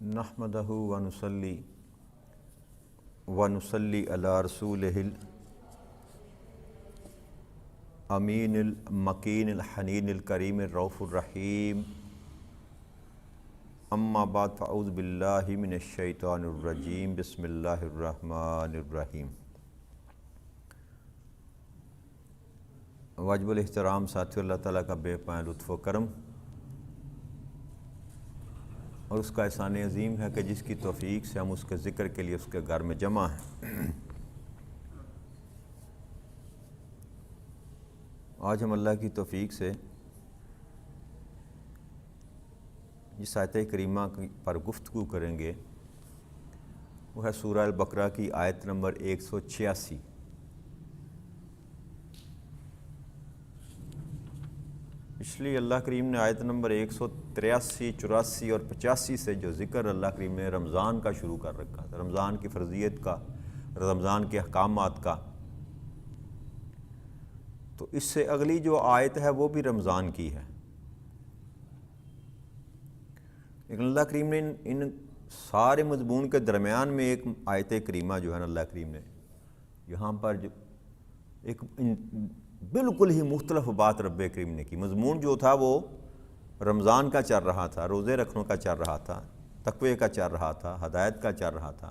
نحمدہ ونصلی علی رسولہ الامین المکین الحنین الکریم الرؤوف الرحیم اما بعد فاعوذ باللہ من الشیطان الرجیم بسم اللہ الرحمن الرحیم۔ واجب الاحترام ساتھیو، اللہ تعالیٰ کا بے پناہ لطف و کرم اور اس کا احسان عظیم ہے کہ جس کی توفیق سے ہم اس کے ذکر کے لیے اس کے گھر میں جمع ہیں۔ آج ہم اللہ کی توفیق سے جس آیت کریمہ پر گفتگو کریں گے وہ ہے سورہ البقرہ کی آیت نمبر 186۔ پچھلی اللہ کریم نے آیت نمبر 183، 84 اور 85 سے جو ذکر اللہ کریم نے رمضان کا شروع کر رکھا تھا، رمضان کی فرضیت کا، رمضان کے احکامات کا، تو اس سے اگلی جو آیت ہے وہ بھی رمضان کی ہے، لیکن اللہ کریم نے ان سارے مضمون کے درمیان میں ایک آیت کریمہ جو ہے نا، اللہ کریم نے یہاں پر جو ایک بالکل ہی مختلف بات رب کریم نے کی۔ مضمون جو تھا وہ رمضان کا چل رہا تھا، روزے رکھنے کا چل رہا تھا، تقوی کا چل رہا تھا، ہدایت کا چل رہا تھا،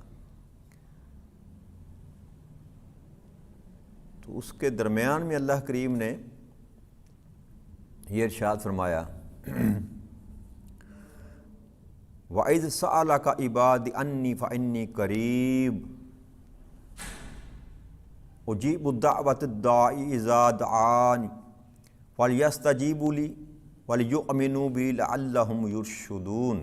تو اس کے درمیان میں اللہ کریم نے یہ ارشاد فرمایا وَإِذْ سَأَلَكَ عِبَادِي عَنِّي فَإِنِّي قَرِيبٌ اجیب الدعوۃ الداعی اذا دعان فلیستجیبوا لی ولیؤمنوا بی لعلہم یرشدون،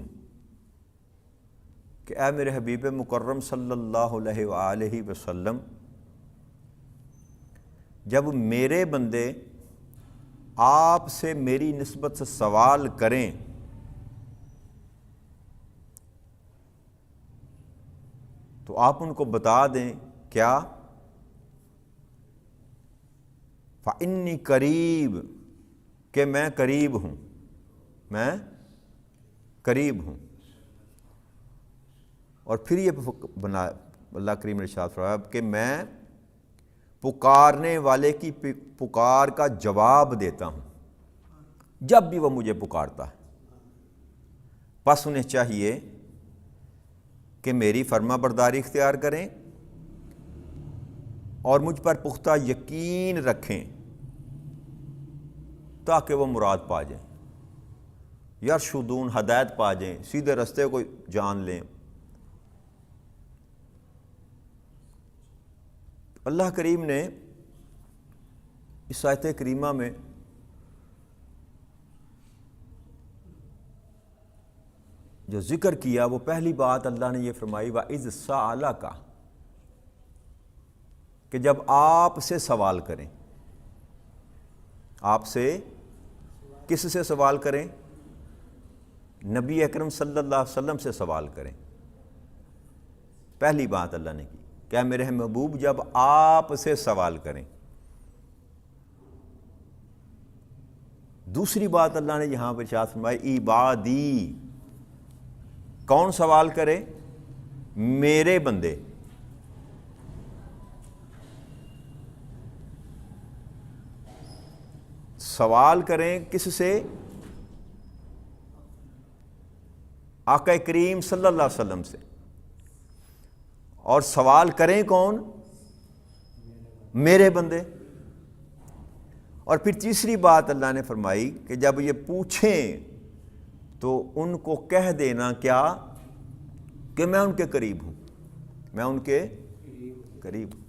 کہ اے میرے حبیب مکرم صلی اللہ علیہ وآلہ وسلم، جب میرے بندے آپ سے میری نسبت سے سوال کریں تو آپ ان کو بتا دیں کیا؟ فَإِنِّي قریب، کہ میں قریب ہوں، میں قریب ہوں۔ اور پھر یہ بنا اللہ کریم نے ارشاد فرمایا کہ میں پکارنے والے کی پکار کا جواب دیتا ہوں جب بھی وہ مجھے پکارتا ہے، پس انہیں چاہیے کہ میری فرما برداری اختیار کریں اور مجھ پر پختہ یقین رکھیں تاکہ وہ مراد پا جائیں، یرشدون، ہدایت پا جائیں، سیدھے رستے کو جان لیں۔ اللہ کریم نے اس آیت کریمہ میں جو ذکر کیا وہ پہلی بات اللہ نے یہ فرمائی وَإِذْ سَأَلَكَ، کہ جب آپ سے سوال کریں۔ آپ سے کس سے سوال کریں؟ نبی اکرم صلی اللہ علیہ وسلم سے سوال کریں۔ پہلی بات اللہ نے کی کہ میرے محبوب جب آپ سے سوال کریں۔ دوسری بات اللہ نے یہاں پر ارشاد فرمائی عبادی، کون سوال کرے؟ میرے بندے۔ سوال کریں کس سے؟ آقا کریم صلی اللہ علیہ وسلم سے۔ اور سوال کریں کون؟ میرے بندے۔ اور پھر تیسری بات اللہ نے فرمائی کہ جب یہ پوچھیں تو ان کو کہہ دینا کیا؟ کہ میں ان کے قریب ہوں، میں ان کے قریب ہوں۔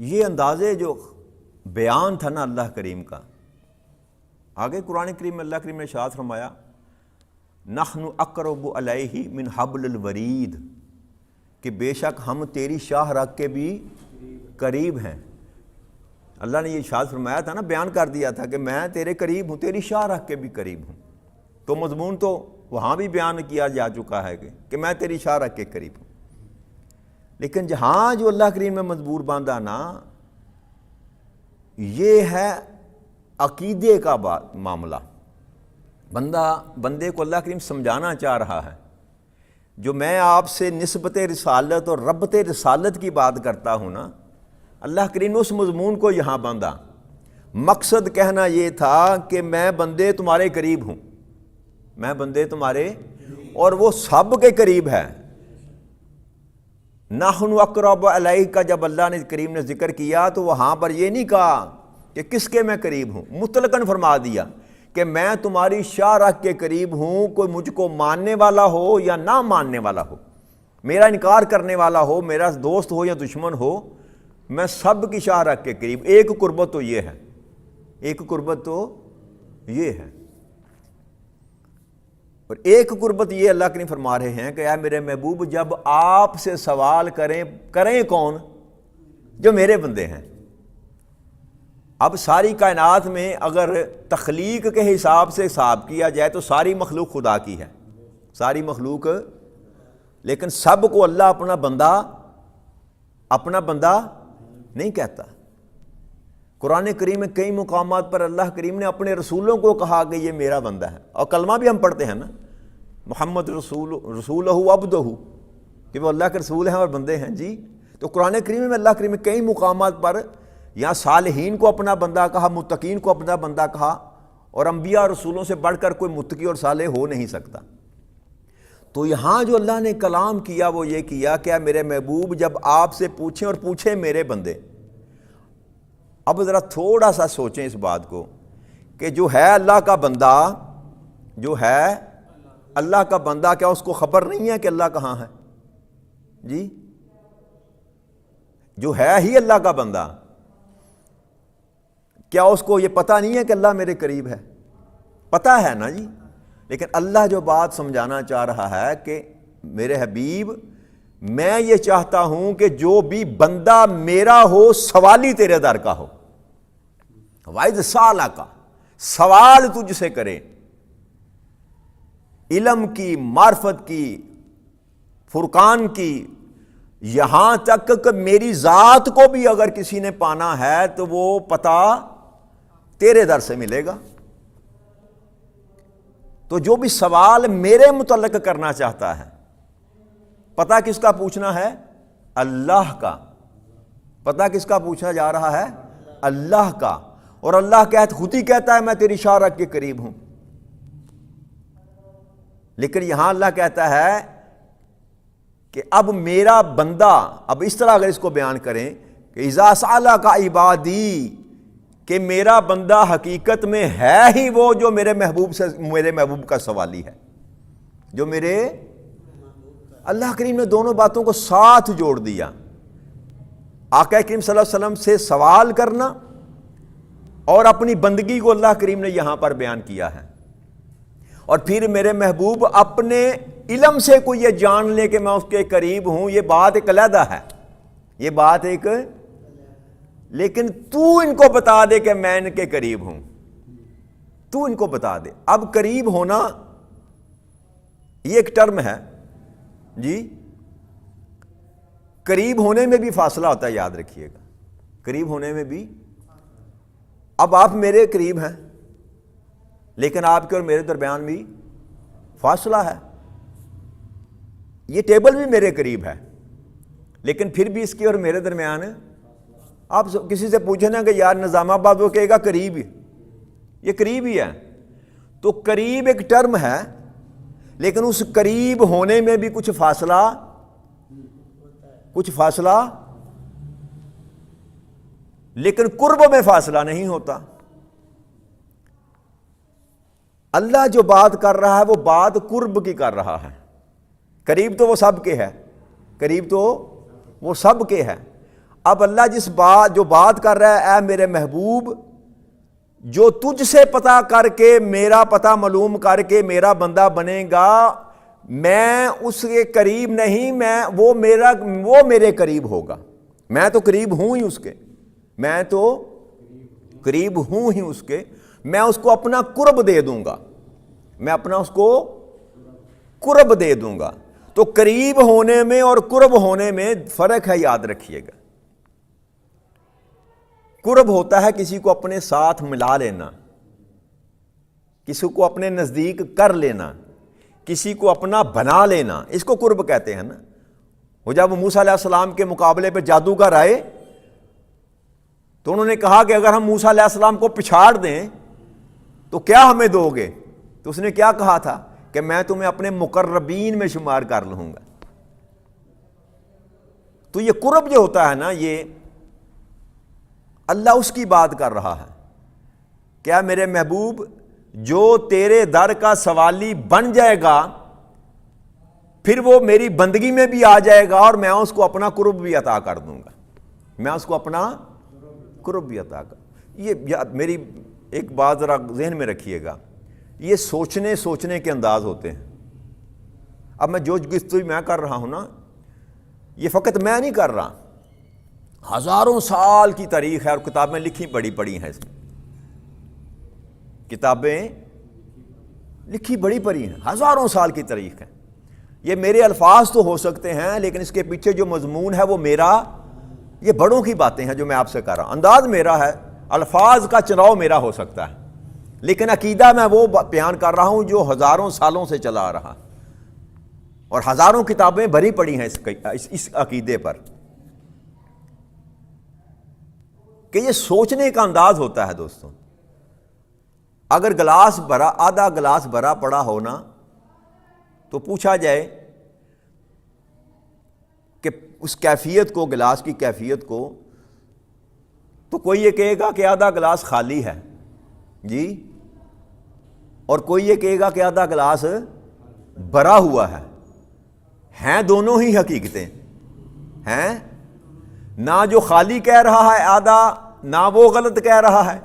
یہ اندازے جو بیان تھا نا اللہ کریم کا، آگے قرآن کریم میں اللہ کریم نے ارشاد فرمایا نحن اقرب الیہ من حبل الورید، کہ بے شک ہم تیری شاہ رگ کے بھی قریب ہیں۔ اللہ نے یہ ارشاد فرمایا تھا نا، بیان کر دیا تھا کہ میں تیرے قریب ہوں، تیری شاہ رگ کے بھی قریب ہوں، تو مضمون تو وہاں بھی بیان کیا جا چکا ہے کہ میں تیری شاہ رگ کے قریب ہوں۔ لیکن جہاں جو اللہ کریم میں مضبوط باندھا نا، یہ ہے عقیدے کا معاملہ بندے کو اللہ کریم سمجھانا چاہ رہا ہے، جو میں آپ سے نسبت رسالت اور ربط رسالت کی بات کرتا ہوں نا، اللہ کریم نے اس مضمون کو یہاں باندھا۔ مقصد کہنا یہ تھا کہ میں بندے تمہارے قریب ہوں، میں بندے تمہارے، اور وہ سب کے قریب ہے۔ نحن اقرب الیہ کا جب اللہ نے کریم نے ذکر کیا تو وہاں پر یہ نہیں کہا کہ کس کے میں قریب ہوں، مطلقاً فرما دیا کہ میں تمہاری شاہ رخ کے قریب ہوں، کوئی مجھ کو ماننے والا ہو یا نہ ماننے والا ہو، میرا انکار کرنے والا ہو، میرا دوست ہو یا دشمن ہو، میں سب کی شاہ رخ کے قریب۔ ایک قربت تو یہ ہے، ایک قربت تو یہ ہے، اور ایک قربت یہ اللہ کریم فرما رہے ہیں کہ اے میرے محبوب جب آپ سے سوال کریں کون؟ جو میرے بندے ہیں۔ اب ساری کائنات میں اگر تخلیق کے حساب سے حساب کیا جائے تو ساری مخلوق خدا کی ہے، ساری مخلوق، لیکن سب کو اللہ اپنا بندہ نہیں کہتا۔ قرآن کریم میں کئی مقامات پر اللہ کریم نے اپنے رسولوں کو کہا کہ یہ میرا بندہ ہے، اور کلمہ بھی ہم پڑھتے ہیں نا، محمد رسولہ عبدہ، کہ وہ اللہ کے رسول ہیں اور بندے ہیں جی۔ تو قرآن کریم میں اللہ کریم نے کئی مقامات پر یہاں صالحین کو اپنا بندہ کہا، متقین کو اپنا بندہ کہا، اور انبیاء اور رسولوں سے بڑھ کر کوئی متقی اور صالح ہو نہیں سکتا۔ تو یہاں جو اللہ نے کلام کیا وہ یہ کیا کہ میرے محبوب جب آپ سے پوچھیں، اور پوچھیں میرے بندے۔ اب ذرا تھوڑا سا سوچیں اس بات کو کہ جو ہے اللہ کا بندہ، جو ہے اللہ کا بندہ، کیا اس کو خبر نہیں ہے کہ اللہ کہاں ہے؟ جی، جو ہے ہی اللہ کا بندہ، کیا اس کو یہ پتہ نہیں ہے کہ اللہ میرے قریب ہے؟ پتہ ہے نا جی، لیکن اللہ جو بات سمجھانا چاہ رہا ہے کہ میرے حبیب میں یہ چاہتا ہوں کہ جو بھی بندہ میرا ہو سوالی تیرے در کا ہو، وَإِذْ سَأَلَكَ، سوال تجھ سے کرے، علم کی، معرفت کی، فرقان کی، یہاں تک کہ میری ذات کو بھی اگر کسی نے پانا ہے تو وہ پتہ تیرے در سے ملے گا۔ تو جو بھی سوال میرے متعلق کرنا چاہتا ہے، پتہ کس کا پوچھنا ہے؟ اللہ کا۔ پتہ کس کا پوچھا جا رہا ہے؟ اللہ کا۔ اور اللہ خود ہی کہتا ہے میں تیری شاہ رخ کے قریب ہوں۔ لیکن یہاں اللہ کہتا ہے کہ اب میرا بندہ، اب اس طرح اگر اس کو بیان کریں کہ اذا سألک عبادی، کہ میرا بندہ حقیقت میں ہے ہی وہ جو میرے محبوب کا سوالی ہے، جو میرے، اللہ کریم نے دونوں باتوں کو ساتھ جوڑ دیا۔ آقا کریم صلی اللہ علیہ وسلم سے سوال کرنا اور اپنی بندگی کو اللہ کریم نے یہاں پر بیان کیا ہے، اور پھر میرے محبوب اپنے علم سے کوئی یہ جان لے کہ میں اس کے قریب ہوں، یہ بات ایک علیحدہ ہے، یہ بات ایک، لیکن تو ان کو بتا دے کہ میں ان کے قریب ہوں، تو ان کو بتا دے۔ اب قریب ہونا یہ ایک ٹرم ہے جی، قریب ہونے میں بھی فاصلہ ہوتا ہے، یاد رکھیے گا، قریب ہونے میں بھی۔ اب آپ میرے قریب ہیں لیکن آپ کے اور میرے درمیان بھی فاصلہ ہے، یہ ٹیبل بھی میرے قریب ہے لیکن پھر بھی اس کے اور میرے درمیان، آپ کسی سے پوچھیں نا کہ یار نظام آباد، وہ کہے گا قریب ہی، یہ قریب ہی ہے۔ تو قریب ایک ٹرم ہے لیکن اس قریب ہونے میں بھی کچھ فاصلہ، لیکن قرب میں فاصلہ نہیں ہوتا۔ اللہ جو بات کر رہا ہے وہ بات قرب کی کر رہا ہے، قریب تو وہ سب کے ہے، قریب تو وہ سب کے ہے۔ اب اللہ جو بات کر رہا ہے، اے میرے محبوب جو تجھ سے پتہ کر کے، میرا پتہ معلوم کر کے میرا بندہ بنے گا، میں اس کے قریب نہیں، وہ میرے قریب ہوگا، میں تو قریب ہوں ہی اس کے، میں تو قریب ہوں ہی اس کے، میں اس کو اپنا قرب دے دوں گا، میں اپنا اس کو قرب دے دوں گا۔ تو قریب ہونے میں اور قرب ہونے میں فرق ہے، یاد رکھیے گا۔ قرب ہوتا ہے کسی کو اپنے ساتھ ملا لینا، کسی کو اپنے نزدیک کر لینا، کسی کو اپنا بنا لینا، اس کو قرب کہتے ہیں نا۔ وہ جب موسیٰ علیہ السلام کے مقابلے پہ جادوگر آئے تو انہوں نے کہا کہ اگر ہم موسیٰ علیہ السلام کو پچھاڑ دیں تو کیا ہمیں دو گے؟ تو اس نے کیا کہا تھا کہ میں تمہیں اپنے مقربین میں شمار کر لوں گا۔ تو یہ قرب جو ہوتا ہے نا، یہ اللہ اس کی بات کر رہا ہے، کیا میرے محبوب جو تیرے در کا سوالی بن جائے گا پھر وہ میری بندگی میں بھی آ جائے گا اور میں اس کو اپنا قرب بھی عطا کر دوں گا، میں اس کو اپنا قرب بھی عطا کر۔ یہ میری ایک بات ذرا ذہن میں رکھیے گا، یہ سوچنے کے انداز ہوتے ہیں۔ اب میں جو گفتگو میں کر رہا ہوں نا، یہ فقط میں نہیں کر رہا، ہزاروں سال کی تاریخ ہے اور کتابیں لکھی پڑھی ہیں، اس میں کتابیں لکھی پڑھی ہیں، ہزاروں سال کی تاریخ ہے۔ یہ میرے الفاظ تو ہو سکتے ہیں لیکن اس کے پیچھے جو مضمون ہے وہ میرا، یہ بڑوں کی باتیں ہیں جو میں آپ سے کر رہا ہوں، انداز میرا ہے، الفاظ کا چناؤ میرا ہو سکتا ہے، لیکن عقیدہ میں وہ بیان کر رہا ہوں جو ہزاروں سالوں سے چلا آ رہا، اور ہزاروں کتابیں بھری پڑی ہیں اس عقیدے پر، کہ یہ سوچنے کا انداز ہوتا ہے۔ دوستوں، اگر گلاس بھرا، آدھا گلاس بھرا پڑا ہونا تو پوچھا جائے کہ اس کیفیت کو، گلاس کی کیفیت کو، تو کوئی یہ کہے گا کہ آدھا گلاس خالی ہے جی، اور کوئی یہ کہے گا کہ آدھا گلاس بھرا ہوا ہے۔ ہیں دونوں ہی حقیقتیں ہیں، نہ جو خالی کہہ رہا ہے آدھا، نہ وہ غلط کہہ رہا ہے،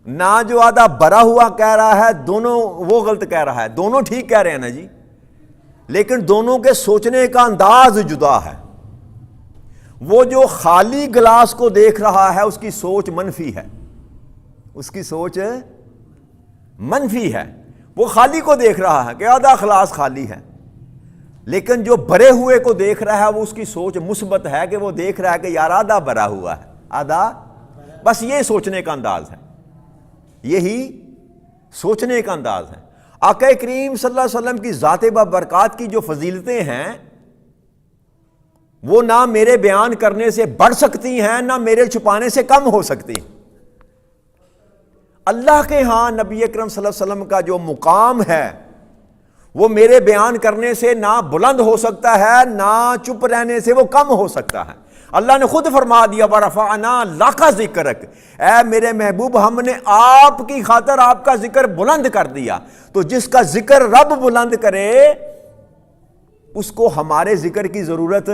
نہ جو آدھا بھرا ہوا کہہ رہا ہے دونوں وہ غلط کہہ رہا ہے، دونوں ٹھیک کہہ رہے ہیں نا جی، لیکن دونوں کے سوچنے کا انداز جدا ہے۔ وہ جو خالی گلاس کو دیکھ رہا ہے اس کی سوچ منفی ہے، اس کی سوچ منفی ہے، وہ خالی کو دیکھ رہا ہے کہ آدھا گلاس خالی ہے، لیکن جو بھرے ہوئے کو دیکھ رہا ہے وہ اس کی سوچ مثبت ہے، کہ وہ دیکھ رہا ہے کہ یار آدھا بھرا ہوا ہے، آدھا، بس یہ سوچنے کا انداز ہے، یہی سوچنے کا انداز ہے۔ آقا کریم صلی اللہ علیہ وسلم کی ذات بابرکات کی جو فضیلتیں ہیں وہ نہ میرے بیان کرنے سے بڑھ سکتی ہیں نہ میرے چھپانے سے کم ہو سکتی۔ اللہ کے ہاں نبی اکرم صلی اللہ علیہ وسلم کا جو مقام ہے وہ میرے بیان کرنے سے نہ بلند ہو سکتا ہے نہ چپ رہنے سے وہ کم ہو سکتا ہے۔ اللہ نے خود فرما دیا وَرَفَعْنَا لَكَ ذِكْرَكَ، اے میرے محبوب ہم نے آپ کی خاطر آپ کا ذکر بلند کر دیا۔ تو جس کا ذکر رب بلند کرے اس کو ہمارے ذکر کی ضرورت،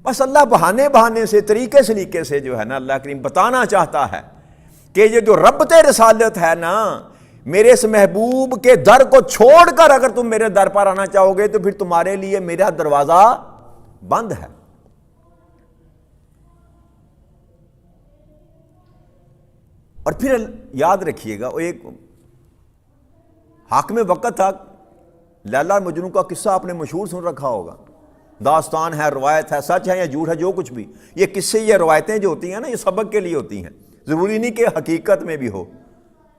بس اللہ بہانے سے، طریقے سے جو ہے نا اللہ کریم بتانا چاہتا ہے کہ یہ جو ربط رسالت ہے نا، میرے اس محبوب کے در کو چھوڑ کر اگر تم میرے در پر آنا چاہو گے تو پھر تمہارے لیے میرا دروازہ بند ہے۔ اور پھر یاد رکھیے گا، وہ ایک حاکم وقت تھا، لیلا اور مجنون کا قصہ آپ نے مشہور سن رکھا ہوگا، داستان ہے، روایت ہے، سچ ہے یا جھوٹ ہے، جو کچھ بھی، یہ قصے، یہ روایتیں جو ہوتی ہیں نا، یہ سبق کے لیے ہوتی ہیں، ضروری نہیں کہ حقیقت میں بھی ہو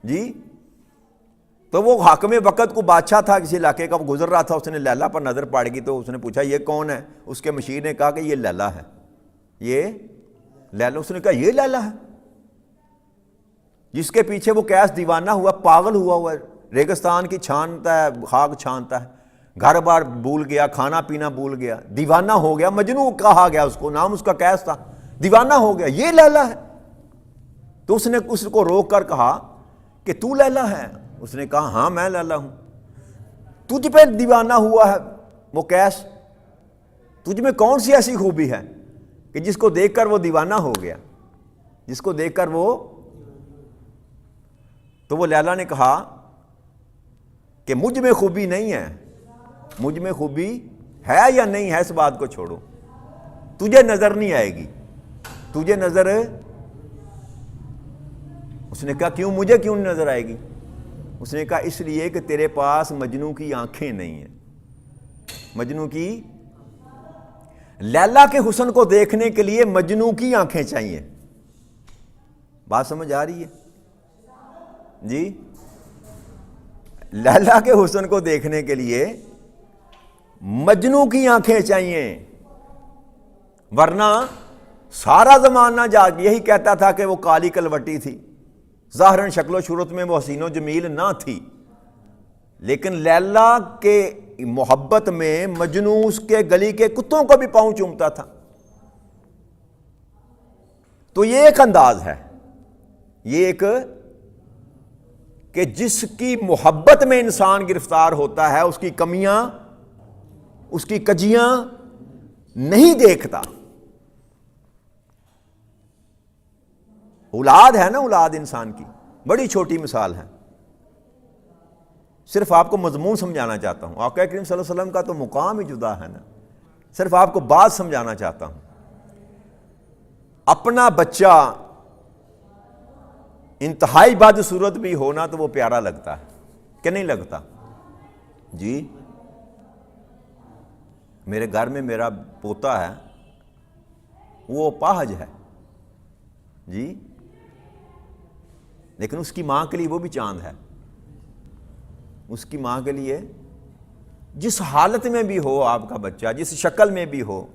جی۔ تو وہ حاکم وقت کو بادشاہ تھا کسی علاقے کا، وہ گزر رہا تھا، اس نے لیلا پر نظر پڑ گئی تو اس نے پوچھا یہ کون ہے؟ اس کے مشیر نے کہا کہ یہ لیلا ہے، یہ لیلا۔ اس نے کہا یہ لیلا ہے جس کے پیچھے وہ کیس دیوانہ ہوا، پاگل ہوا ہے، ریگستان کی چھانتا ہے، خاک چھانتا ہے، گھر بار بھول گیا، کھانا پینا بھول گیا، دیوانہ ہو گیا، مجنون کہا گیا اس کو، نام اس کا کیس تھا، دیوانہ ہو گیا، یہ لیلا ہے۔ تو اس نے اس کو روک کر کہا کہ تو لیلا ہے؟ اس نے کہا ہاں میں لیلا ہوں۔ تجھ پہ دیوانہ ہوا ہے وہ کیس؟ تجھ میں کون سی ایسی خوبی ہے کہ جس کو دیکھ کر وہ دیوانہ ہو گیا، جس کو دیکھ کر وہ؟ تو وہ لیلا نے کہا کہ مجھ میں خوبی نہیں ہے، مجھ میں خوبی ہے یا نہیں ہے اس بات کو چھوڑو، تجھے نظر نہیں آئے گی، تجھے نظر۔ اس نے کہا کیوں، مجھے کیوں نہیں نظر آئے گی؟ اس نے کہا اس لیے کہ تیرے پاس مجنوں کی آنکھیں نہیں ہیں، مجنوں کی، لیلا کے حسن کو دیکھنے کے لیے مجنوں کی آنکھیں چاہیے۔ بات سمجھ آ رہی ہے جی؟ لیلا کے حسن کو دیکھنے کے لیے مجنو کی آنکھیں چاہیے، ورنہ سارا زمانہ جاگ یہی کہتا تھا کہ وہ کالی کلوٹی تھی، ظاہراً شکل و صورت میں وہ حسین و جمیل نہ تھی، لیکن لیلا کے محبت میں مجنو اس کے گلی کے کتوں کو بھی پاؤں چومتا تھا۔ تو یہ ایک انداز ہے، یہ ایک کہ جس کی محبت میں انسان گرفتار ہوتا ہے اس کی کمیاں، اس کی کجیاں نہیں دیکھتا۔ اولاد ہے نا، اولاد انسان کی بڑی چھوٹی مثال ہے، صرف آپ کو مضمون سمجھانا چاہتا ہوں۔ آقا کریم صلی اللہ علیہ وسلم کا تو مقام ہی جدا ہے نا، صرف آپ کو بات سمجھانا چاہتا ہوں۔ اپنا بچہ انتہائی بد صورت بھی ہونا تو وہ پیارا لگتا ہے کہ نہیں لگتا؟ جی میرے گھر میں میرا پوتا ہے، وہ پاہج ہے جی، لیکن اس کی ماں کے لیے وہ بھی چاند ہے۔ اس کی ماں کے لیے جس حالت میں بھی ہو آپ کا بچہ، جس شکل میں بھی ہو،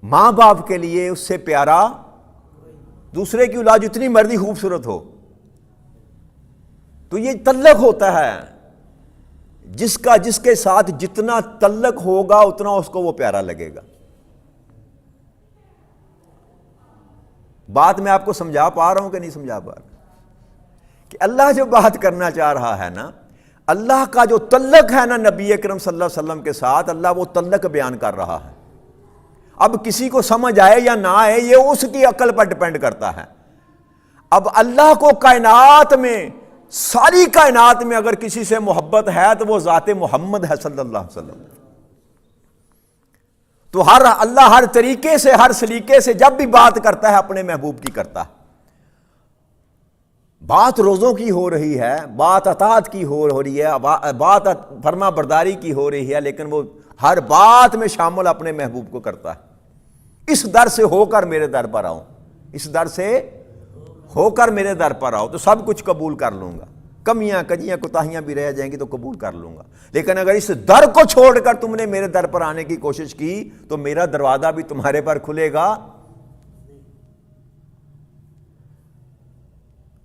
ماں باپ کے لیے اس سے پیارا دوسرے کی اولاد جتنی مرضی خوبصورت ہو۔ تو یہ تعلق ہوتا ہے، جس کے ساتھ جتنا تعلق ہوگا اتنا اس کو وہ پیارا لگے گا۔ بات میں آپ کو سمجھا پا رہا ہوں کہ نہیں سمجھا پا رہا؟ کہ اللہ جو بات کرنا چاہ رہا ہے نا، اللہ کا جو تعلق ہے نا نبی اکرم صلی اللہ علیہ وسلم کے ساتھ، اللہ وہ تعلق بیان کر رہا ہے۔ اب کسی کو سمجھ آئے یا نہ آئے یہ اس کی عقل پر ڈپینڈ کرتا ہے۔ اب اللہ کو کائنات میں، ساری کائنات میں اگر کسی سے محبت ہے تو وہ ذات محمد ہے صلی اللہ علیہ وسلم۔ تو اللہ ہر طریقے سے، ہر سلیقے سے جب بھی بات کرتا ہے اپنے محبوب کی کرتا ہے۔ بات روزوں کی ہو رہی ہے، بات اطاعت کی ہو رہی ہے، بات فرما برداری کی ہو رہی ہے، لیکن وہ ہر بات میں شامل اپنے محبوب کو کرتا ہے۔ اس در سے ہو کر میرے در پر آؤ، اس در سے ہو کر میرے در پر آؤ تو سب کچھ قبول کر لوں گا، کمیاں کجیاں کوتاہیاں بھی رہ جائیں گی تو قبول کر لوں گا، لیکن اگر اس در کو چھوڑ کر تم نے میرے در پر آنے کی کوشش کی تو میرا دروازہ بھی تمہارے پر کھلے گا۔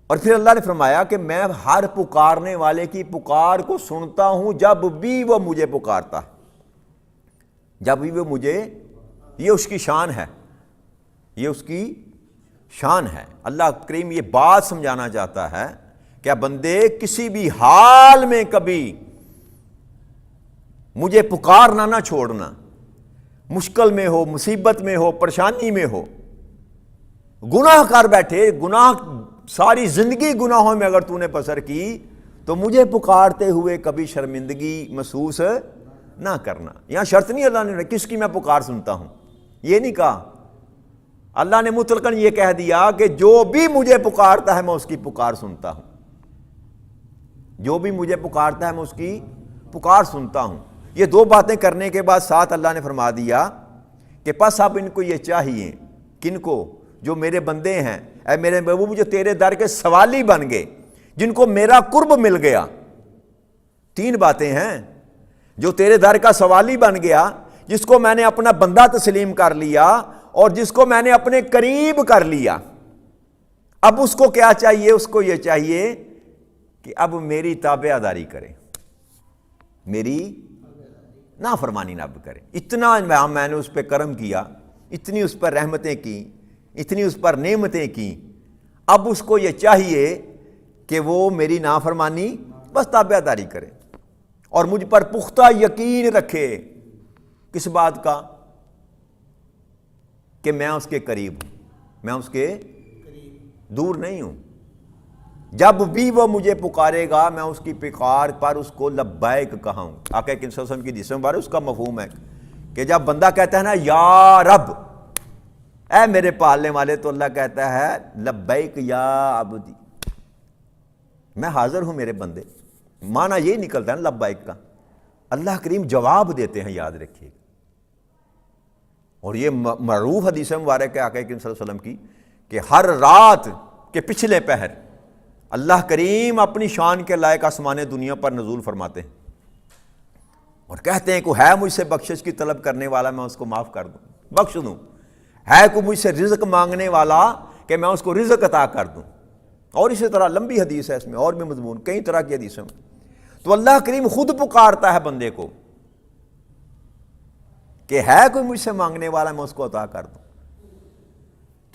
اور پھر اللہ نے فرمایا کہ میں ہر پکارنے والے کی پکار کو سنتا ہوں جب بھی وہ مجھے پکارتا ہے، جب بھی وہ مجھے، یہ اس کی شان ہے، یہ اس کی شان ہے۔ اللہ کریم یہ بات سمجھانا چاہتا ہے کہ بندے کسی بھی حال میں کبھی مجھے پکارنا نہ چھوڑنا، مشکل میں ہو، مصیبت میں ہو، پریشانی میں ہو، گناہ کر بیٹھے، گناہ ساری زندگی گناہوں میں اگر تو نے بسر کی تو مجھے پکارتے ہوئے کبھی شرمندگی محسوس نہ کرنا۔ یہاں شرط نہیں اللہ نے کس کی میں پکار سنتا ہوں، یہ نہیں کہا۔ اللہ نے مطلقاً یہ کہہ دیا کہ جو بھی مجھے پکارتا ہے میں اس کی پکار سنتا ہوں، جو بھی مجھے پکارتا ہے میں اس کی پکار سنتا ہوں۔ یہ دو باتیں کرنے کے بعد ساتھ اللہ نے فرما دیا کہ پس اب ان کو یہ چاہیے، کن کو؟ جو میرے بندے ہیں، اے میرے محبوب جو تیرے در کے سوالی بن گئے، جن کو میرا قرب مل گیا۔ تین باتیں ہیں، جو تیرے در کا سوالی بن گیا، جس کو میں نے اپنا بندہ تسلیم کر لیا اور جس کو میں نے اپنے قریب کر لیا۔ اب اس کو کیا چاہیے؟ اس کو یہ چاہیے کہ اب میری تابع داری کرے، میری نافرمانی نہ کرے۔ اتنا میں نے اس پہ کرم کیا، اتنی اس پر رحمتیں کی، اتنی اس پر نعمتیں کی، اب اس کو یہ چاہیے کہ وہ میری نافرمانی بس تابع داری کرے اور مجھ پر پختہ یقین رکھے۔ کس بات کا؟ کہ میں اس کے قریب ہوں، میں اس کے دور نہیں ہوں۔ جب بھی وہ مجھے پکارے گا میں اس کی پکار پر اس کو لبیک کہوں۔ آقا کریم صلی اللہ علیہ وسلم کی جسم بارے اس کا مفہوم ہے کہ جب بندہ کہتا ہے نا یا رب، اے میرے پالنے والے، تو اللہ کہتا ہے لبیک یا عبدی، میں حاضر ہوں میرے بندے۔ معنی یہ نکلتا ہے نا لبیک کا، اللہ کریم جواب دیتے ہیں، یاد رکھیے۔ اور یہ معروف حدیث مبارک ہے آقا کریم صلی اللہ علیہ وسلم کی کہ ہر رات کے پچھلے پہر اللہ کریم اپنی شان کے لائق آسمان دنیا پر نزول فرماتے ہیں اور کہتے ہیں کوئی ہے مجھ سے بخشش کی طلب کرنے والا میں اس کو معاف کر دوں، بخش دوں، ہے کوئی مجھ سے رزق مانگنے والا کہ میں اس کو رزق عطا کر دوں. اور اسی طرح لمبی حدیث ہے، اس میں اور بھی مضمون کئی طرح کی حدیثیں. تو اللہ کریم خود پکارتا ہے بندے کو کہ ہے کوئی مجھ سے مانگنے والا میں اس کو عطا کر دوں.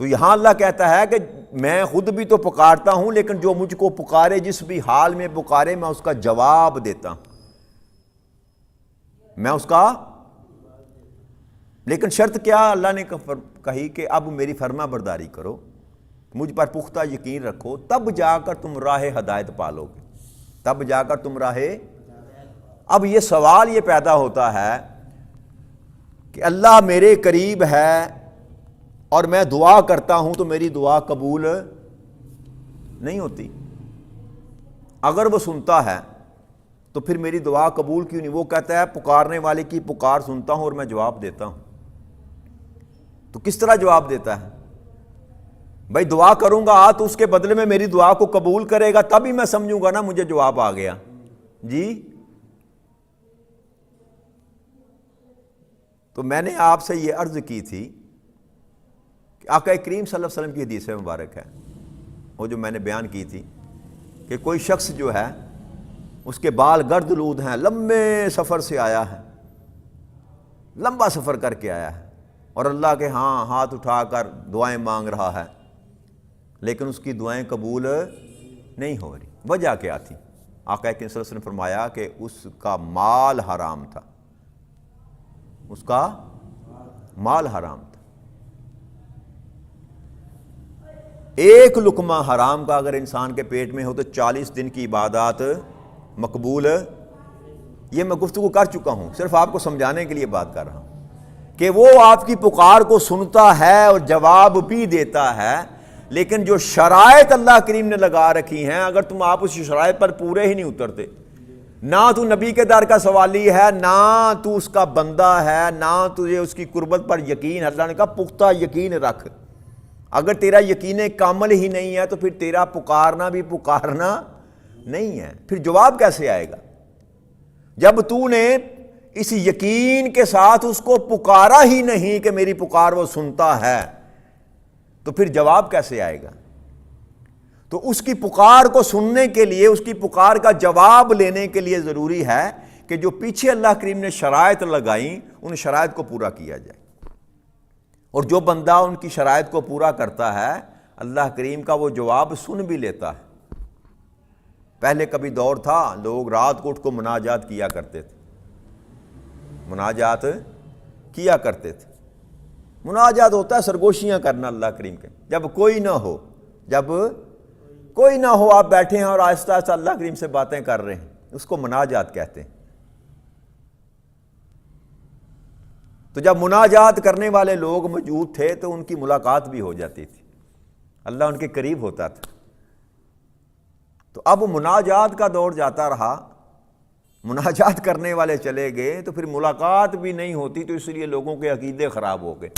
تو یہاں اللہ کہتا ہے کہ میں خود بھی تو پکارتا ہوں، لیکن جو مجھ کو پکارے، جس بھی حال میں پکارے، میں اس کا جواب دیتا ہوں، میں اس کا. لیکن شرط کیا اللہ نے کہی کہ اب میری فرما برداری کرو، مجھ پر پختہ یقین رکھو، تب جا کر تم راہ ہدایت پالو گے، تب جا کر تم راہ. اب یہ سوال یہ پیدا ہوتا ہے کہ اللہ میرے قریب ہے اور میں دعا کرتا ہوں تو میری دعا قبول نہیں ہوتی. اگر وہ سنتا ہے تو پھر میری دعا قبول کیوں نہیں؟ وہ کہتا ہے پکارنے والے کی پکار سنتا ہوں اور میں جواب دیتا ہوں. تو کس طرح جواب دیتا ہے؟ بھائی دعا کروں گا تو اس کے بدلے میں میری دعا کو قبول کرے گا، تب ہی میں سمجھوں گا نا مجھے جواب آ گیا. جی تو میں نے آپ سے یہ عرض کی تھی کہ آقا کریم صلی اللہ علیہ وسلم کی حدیث مبارک ہے، وہ جو میں نے بیان کی تھی کہ کوئی شخص جو ہے اس کے بال گرد لود ہیں، لمبے سفر سے آیا ہے، لمبا سفر کر کے آیا ہے اور اللہ کے ہاں ہاتھ اٹھا کر دعائیں مانگ رہا ہے، لیکن اس کی دعائیں قبول نہیں ہو رہی. وجہ کیا تھی؟ آقا کریم صلی اللہ علیہ وسلم نے فرمایا کہ اس کا مال حرام تھا، اس کا مال حرام تھا. ایک لقمہ حرام کا اگر انسان کے پیٹ میں ہو تو 40 دن کی عبادات مقبول. یہ میں گفتگو کر چکا ہوں، صرف آپ کو سمجھانے کے لیے بات کر رہا ہوں کہ وہ آپ کی پکار کو سنتا ہے اور جواب بھی دیتا ہے، لیکن جو شرائط اللہ کریم نے لگا رکھی ہیں، اگر تم آپ اس شرائط پر پورے ہی نہیں اترتے، نہ تو نبی کے در کا سوالی ہے، نہ تو اس کا بندہ ہے، نہ تجھے اس کی قربت پر یقین. اللہ نے کہا پختہ یقین رکھ. اگر تیرا یقین کامل ہی نہیں ہے تو پھر تیرا پکارنا بھی پکارنا نہیں ہے. پھر جواب کیسے آئے گا؟ جب تو نے اس یقین کے ساتھ اس کو پکارا ہی نہیں کہ میری پکار وہ سنتا ہے، تو پھر جواب کیسے آئے گا؟ تو اس کی پکار کو سننے کے لیے، اس کی پکار کا جواب لینے کے لیے ضروری ہے کہ جو پیچھے اللہ کریم نے شرائط لگائیں ان شرائط کو پورا کیا جائے. اور جو بندہ ان کی شرائط کو پورا کرتا ہے، اللہ کریم کا وہ جواب سن بھی لیتا ہے. پہلے کبھی دور تھا لوگ رات کو اٹھ کو مناجات کیا کرتے تھے، مناجات کیا کرتے تھے. مناجات ہوتا ہے سرگوشیاں کرنا اللہ کریم کے. جب کوئی نہ ہو، جب کوئی نہ ہو، آپ بیٹھے ہیں اور آہستہ آہستہ اللہ کریم سے باتیں کر رہے ہیں، اس کو مناجات کہتے ہیں. تو جب مناجات کرنے والے لوگ موجود تھے تو ان کی ملاقات بھی ہو جاتی تھی، اللہ ان کے قریب ہوتا تھا. تو اب مناجات کا دور جاتا رہا، مناجات کرنے والے چلے گئے تو پھر ملاقات بھی نہیں ہوتی. تو اس لیے لوگوں کے عقیدے خراب ہو گئے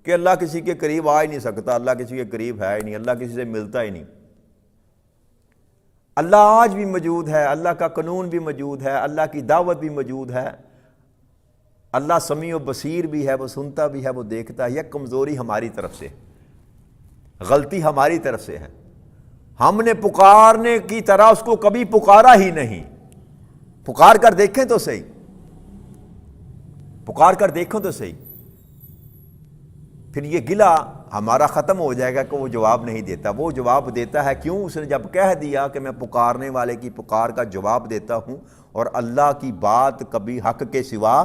کہ اللہ کسی کے قریب آ ہی نہیں سکتا، اللہ کسی کے قریب ہے ہی نہیں، اللہ کسی سے ملتا ہی نہیں. اللہ آج بھی موجود ہے، اللہ کا قانون بھی موجود ہے، اللہ کی دعوت بھی موجود ہے، اللہ سمیع و بصیر بھی ہے، وہ سنتا بھی ہے، وہ دیکھتا ہے. یہ کمزوری ہماری طرف سے، غلطی ہماری طرف سے ہے. ہم نے پکارنے کی طرح اس کو کبھی پکارا ہی نہیں. پکار کر دیکھیں تو صحیح، پکار کر دیکھو تو صحیح. پھر یہ گلہ ہمارا ختم ہو جائے گا کہ وہ جواب نہیں دیتا. وہ جواب دیتا ہے، کیوں؟ اس نے جب کہہ دیا کہ میں پکارنے والے کی پکار کا جواب دیتا ہوں اور اللہ کی بات کبھی حق کے سوا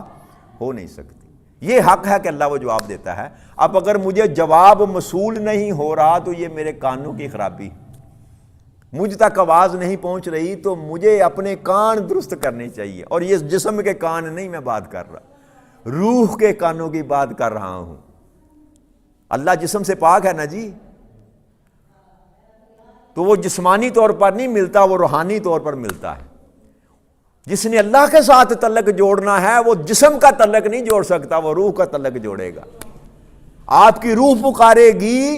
ہو نہیں سکتی. یہ حق ہے کہ اللہ وہ جواب دیتا ہے. اب اگر مجھے جواب موصول نہیں ہو رہا تو یہ میرے کانوں کی خرابی، مجھ تک آواز نہیں پہنچ رہی تو مجھے اپنے کان درست کرنے چاہیے. اور یہ جسم کے کان نہیں میں بات کر رہا، روح کے کانوں کی بات کر رہا ہوں. اللہ جسم سے پاک ہے نا جی، تو وہ جسمانی طور پر نہیں ملتا، وہ روحانی طور پر ملتا ہے. جس نے اللہ کے ساتھ تعلق جوڑنا ہے وہ جسم کا تعلق نہیں جوڑ سکتا، وہ روح کا تعلق جوڑے گا. آپ کی روح پکارے گی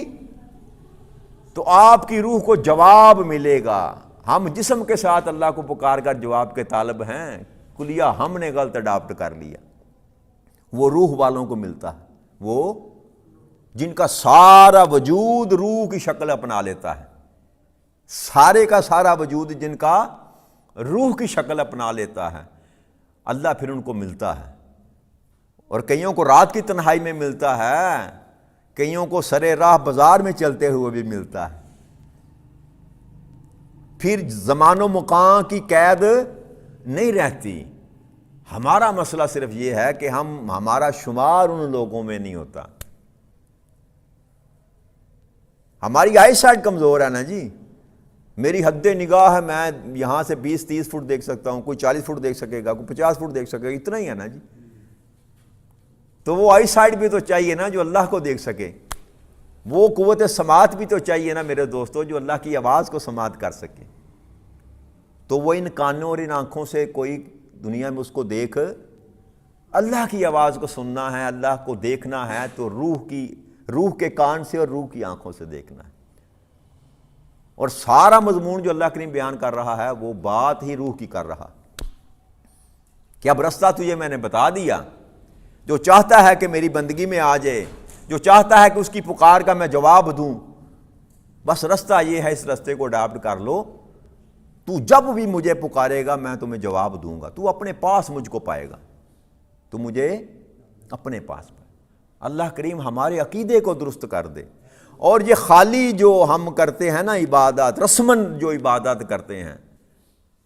تو آپ کی روح کو جواب ملے گا۔ ہم جسم کے ساتھ اللہ کو پکار کر جواب کے طالب ہیں، کلیہ ہم نے غلط اڈاپٹ کر لیا۔ وہ روح والوں کو ملتا ہے، وہ جن کا سارا وجود روح کی شکل اپنا لیتا ہے، سارے کا سارا وجود جن کا روح کی شکل اپنا لیتا ہے، اللہ پھر ان کو ملتا ہے۔ اور کئیوں کو رات کی تنہائی میں ملتا ہے، کئیوں کو سرے راہ بازار میں چلتے ہوئے بھی ملتا ہے۔ پھر زمان و مکان کی قید نہیں رہتی۔ ہمارا مسئلہ صرف یہ ہے کہ ہمارا شمار ان لوگوں میں نہیں ہوتا۔ ہماری آئی سائٹ کمزور ہے نا جی، میری حد نگاہ ہے، میں یہاں سے 20-30 فٹ دیکھ سکتا ہوں، کوئی 40 فٹ دیکھ سکے گا، کوئی 50 فٹ دیکھ سکے گا، اتنا ہی ہے نا جی۔ تو وہ آئی سائٹ بھی تو چاہیے نا جو اللہ کو دیکھ سکے، وہ قوت سماعت بھی تو چاہیے نا میرے دوستو جو اللہ کی آواز کو سماعت کر سکے۔ تو وہ ان کانوں اور ان آنکھوں سے کوئی دنیا میں اس کو دیکھ، اللہ کی آواز کو سننا ہے، اللہ کو دیکھنا ہے تو روح کے کان سے اور روح کی آنکھوں سے دیکھنا ہے۔ اور سارا مضمون جو اللہ کریم بیان کر رہا ہے وہ بات ہی روح کی کر رہا کہ اب رستہ تجھے میں نے بتا دیا، جو چاہتا ہے کہ میری بندگی میں آ جائے، جو چاہتا ہے کہ اس کی پکار کا میں جواب دوں، بس رستہ یہ ہے، اس رستے کو اڈاپٹ کر لو۔ تو جب بھی مجھے پکارے گا میں تمہیں جواب دوں گا، تو اپنے پاس مجھ کو پائے گا، تو مجھے اپنے پاس پائے۔ اللہ کریم ہمارے عقیدے کو درست کر دے، اور یہ خالی جو ہم کرتے ہیں نا عبادات، رسمن جو عبادات کرتے ہیں،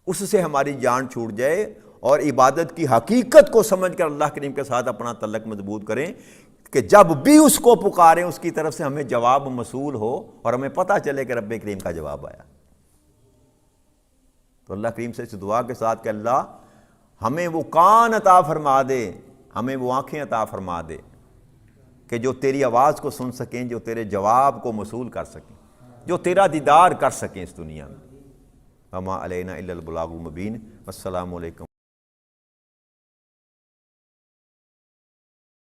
اس سے ہماری جان چھوٹ جائے، اور عبادت کی حقیقت کو سمجھ کر اللہ کریم کے ساتھ اپنا تعلق مضبوط کریں کہ جب بھی اس کو پکاریں اس کی طرف سے ہمیں جواب موصول ہو اور ہمیں پتہ چلے کہ رب کریم کا جواب آیا۔ تو اللہ کریم سے اس دعا کے ساتھ کہ اللہ ہمیں وہ کان عطا فرما دے، ہمیں وہ آنکھیں عطا فرما دے کہ جو تیری آواز کو سن سکیں، جو تیرے جواب کو موصول کر سکیں، جو تیرا دیدار کر سکیں اس دنیا میں۔ وما علینا الا البلاغ المبین۔ والسلام علیکم۔